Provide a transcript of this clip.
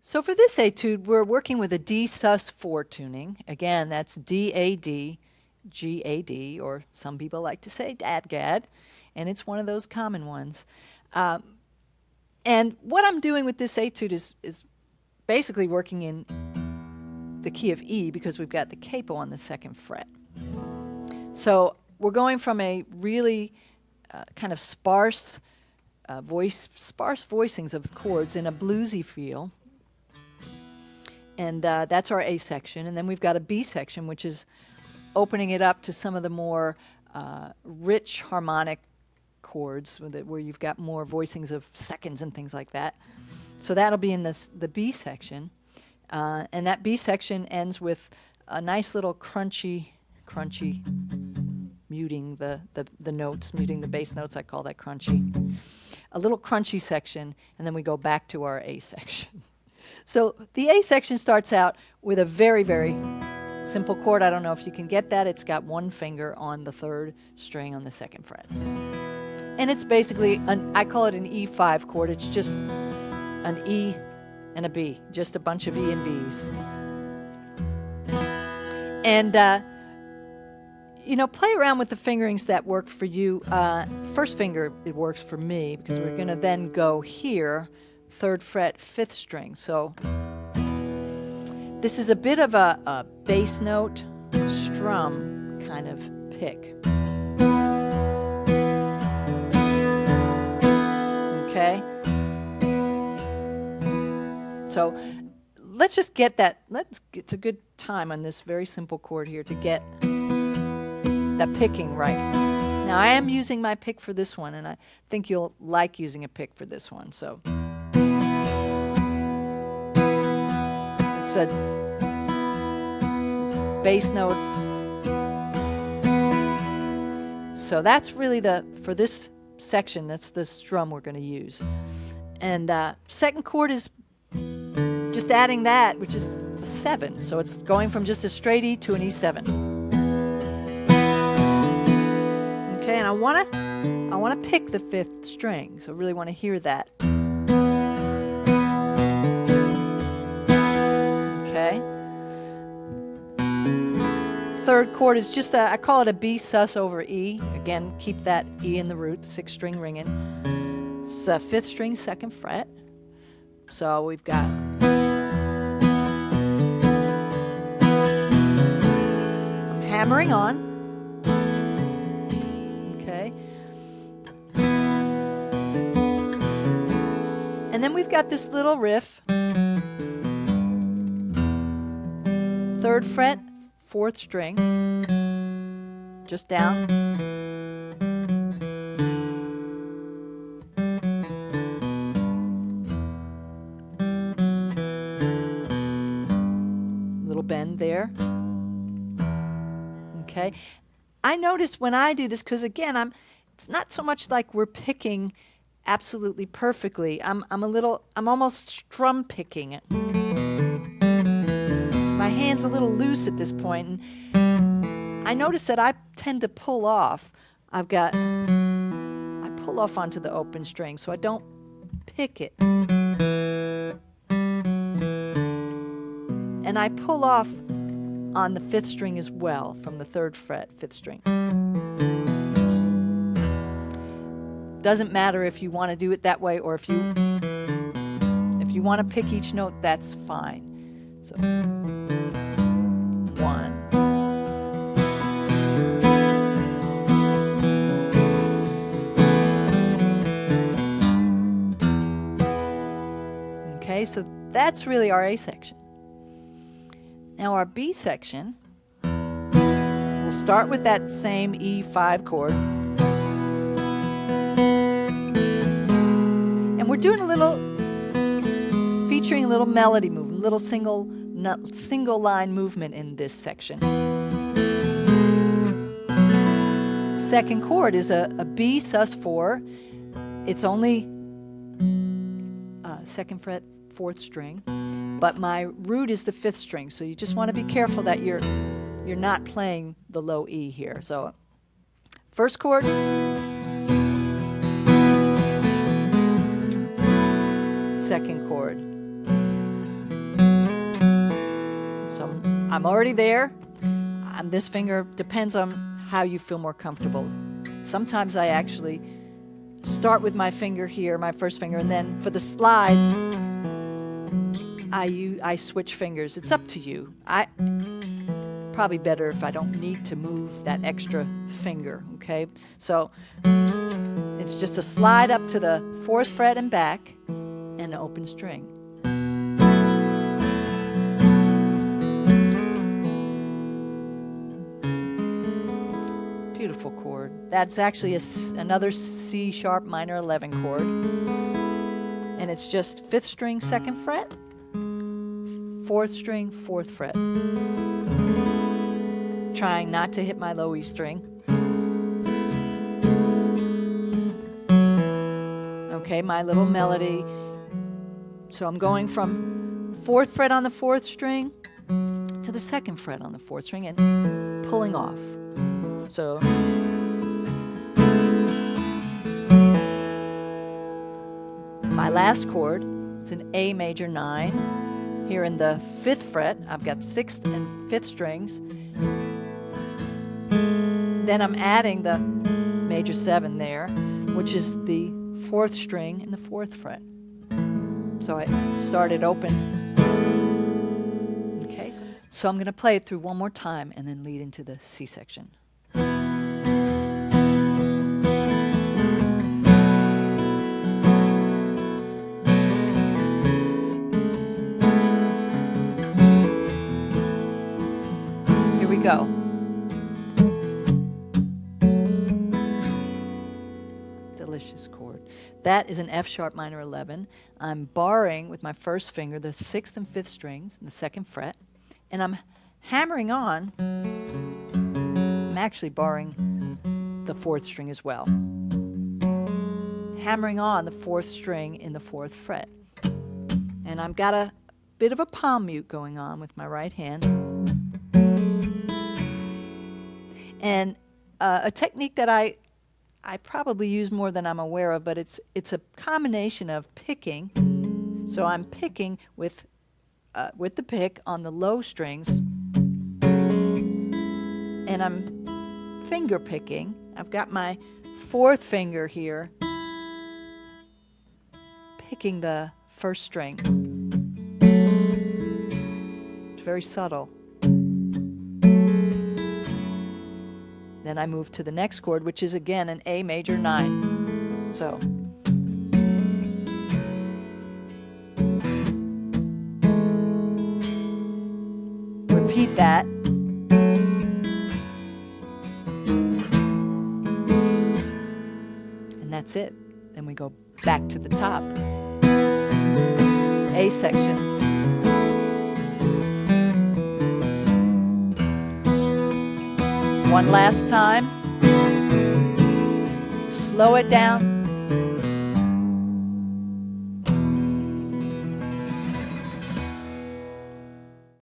So for this etude, we're working with a D sus4 tuning. Again, that's D-A-D, G-A-D, or some people like to say dadgad, and it's one of those common ones. And what I'm doing with this etude is basically working in the key of E because we've got the capo on the 2nd fret. So we're going from a really kind of sparse voicings of chords in a bluesy feel. And that's our A section. And then we've got a B section, which is opening it up to some of the more rich harmonic chords where you've got more voicings of seconds and things like that. So that'll be in the B section. And that B section ends with a nice little crunchy, muting the notes, muting the bass notes. I call that crunchy. A little crunchy section, and then we go back to our A section. So the A section starts out with a very, very simple chord. I don't know if you can get that. It's got one finger on the 3rd string on the 2nd fret. And it's basically, I call it an E5 chord. It's just an E and a B, just a bunch of E and Bs. And, you know, play around with the fingerings that work for you. First finger, it works for me because we're going to then go here, 3rd fret, 5th string. So this is a bit of a bass note strum kind of pick. Okay? So let's just get that. It's a good time on this very simple chord here to get that picking right. Now I am using my pick for this one, and I think you'll like using a pick for this one. So it's a bass note. So that's really for this section, that's the strum we're going to use. And 2nd chord is just adding that, which is a 7. So it's going from just a straight E to an E7. Okay, and I want to pick the 5th string, so I really want to hear that. Okay. 3rd chord is just I call it a B sus over E. Again, keep that E in the root, 6th string ringing. It's a 5th string, 2nd fret. So we've got I'm hammering on. Okay. And then we've got this little riff. 3rd fret, 4th string, just down. Little bend there. Okay. I notice when I do this, because again, it's not so much like we're picking absolutely perfectly. I'm almost strum picking it. My hand's a little loose at this point, and I notice that I tend to pull off. I pull off onto the open string, so I don't pick it. And I pull off on the 5th string as well, from the 3rd fret, 5th string. Doesn't matter if you want to do it that way, or if you want to pick each note, that's fine. So 1. Okay, so that's really our A section. Now our B section, we'll start with that same E5 chord. And we're doing featuring a little melody movement, little single line movement in this section. 2nd chord is a B sus4. It's only 2nd fret, 4th string, but my root is the 5th string, so you just want to be careful that you're not playing the low E here. So 1st chord, 2nd chord. So I'm already there. This finger depends on how you feel more comfortable. Sometimes I actually start with my finger here, my first finger, and then for the slide, I switch fingers. It's up to you. Probably better if I don't need to move that extra finger, okay? So it's just a slide up to the 4th fret and back, and an open string. Beautiful chord. That's actually another C sharp minor 11 chord. And it's just 5th string, 2nd fret, 4th string, 4th fret. Trying not to hit my low E string. Okay, my little melody. So I'm going from 4th fret on the 4th string to the 2nd fret on the 4th string and pulling off. So my last chord is an A major 9. Here in the 5th fret, I've got 6th and 5th strings. Then I'm adding the major 7 there, which is the 4th string in the 4th fret. So I started open. Okay, so I'm going to play it through one more time and then lead into the C section. Here we go. Delicious chord. That is an F sharp minor 11. I'm barring with my first finger the 6th and 5th strings in the 2nd fret, and I'm hammering on. I'm actually barring the 4th string as well. Hammering on the 4th string in the 4th fret. And I've got a bit of a palm mute going on with my right hand. And a technique that I probably use more than I'm aware of, but it's a combination of picking. So I'm picking with the pick on the low strings, and I'm finger picking. I've got my 4th finger here picking the 1st string. It's very subtle. Then I move to the next chord, which is again an A major 9. So repeat that. And that's it. Then we go back to the top. A section. One last time. Slow it down.